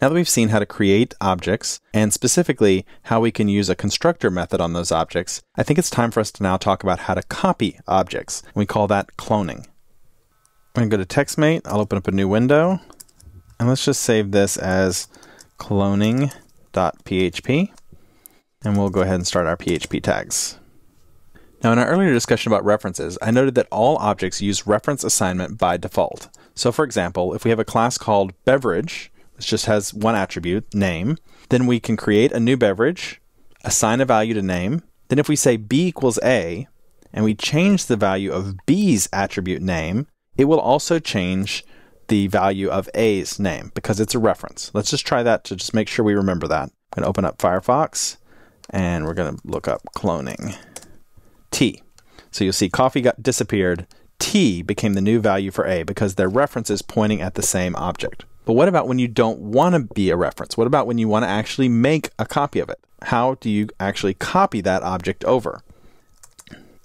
Now that we've seen how to create objects, and specifically how we can use a constructor method on those objects, I think it's time for us to now talk about how to copy objects. We call that cloning. I'm going to go to TextMate, I'll open up a new window, and let's just save this as cloning.php, and we'll go ahead and start our PHP tags. Now in our earlier discussion about references, I noted that all objects use reference assignment by default. So for example, if we have a class called beverage, which just has one attribute, name, then we can create a new beverage, assign a value to name. Then if we say b equals a, and we change the value of b's attribute name, it will also change the value of a's name because it's a reference. Let's just try that to just make sure we remember that. I'm going to open up Firefox, and we're going to look up cloning. T. So you'll see coffee disappeared. T became the new value for a because they're references pointing at the same object. But what about when you don't want to be a reference? What about when you want to actually make a copy of it? How do you actually copy that object over?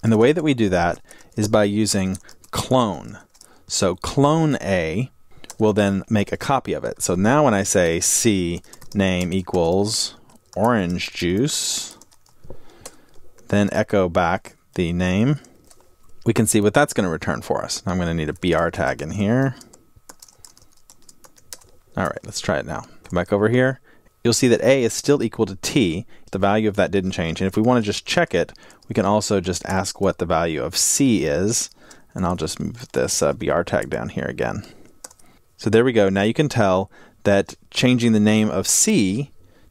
And the way that we do that is by using clone. So clone A will then make a copy of it. So now when I say C name equals orange juice, then echo back the name, we can see what that's going to return for us. I'm going to need a BR tag in here. All right, let's try it now. Come back over here. You'll see that A is still equal to T. The value of that didn't change. And if we want to just check it, we can also just ask what the value of C is. And I'll just move this BR tag down here again. So there we go. Now you can tell that changing the name of C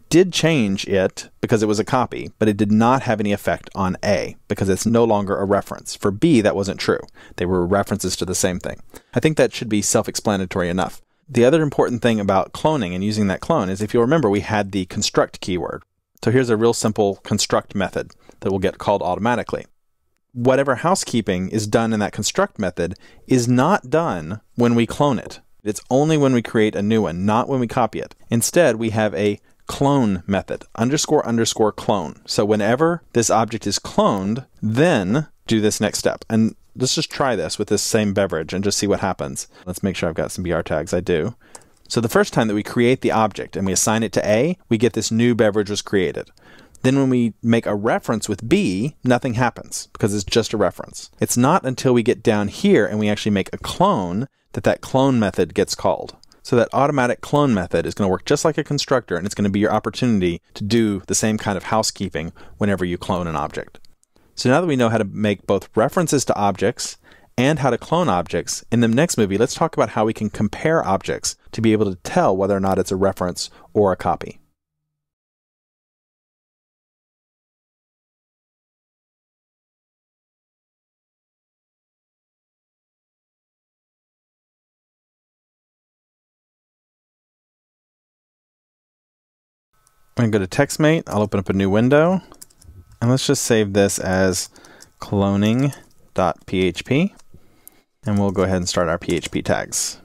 did change it because it was a copy, but it did not have any effect on A because it's no longer a reference. For B, that wasn't true. They were references to the same thing. I think that should be self-explanatory enough. The other important thing about cloning and using that clone is, if you'll remember, we had the construct keyword. So here's a real simple construct method that will get called automatically. Whatever housekeeping is done in that construct method is not done when we clone it. It's only when we create a new one, not when we copy it. Instead, we have a clone method, _ clone. So whenever this object is cloned, then do this next step. And let's just try this with this same beverage and just see what happens. Let's make sure I've got some BR tags. I do. So the first time that we create the object and we assign it to A, we get this new beverage was created. Then when we make a reference with B, nothing happens because it's just a reference. It's not until we get down here and we actually make a clone that that clone method gets called. So that automatic clone method is going to work just like a constructor, and it's going to be your opportunity to do the same kind of housekeeping whenever you clone an object. So now that we know how to make both references to objects and how to clone objects, in the next movie, let's talk about how we can compare objects to be able to tell whether or not it's a reference or a copy. I'm going to go to TextMate, I'll open up a new window, and let's just save this as cloning.php, and we'll go ahead and start our PHP tags.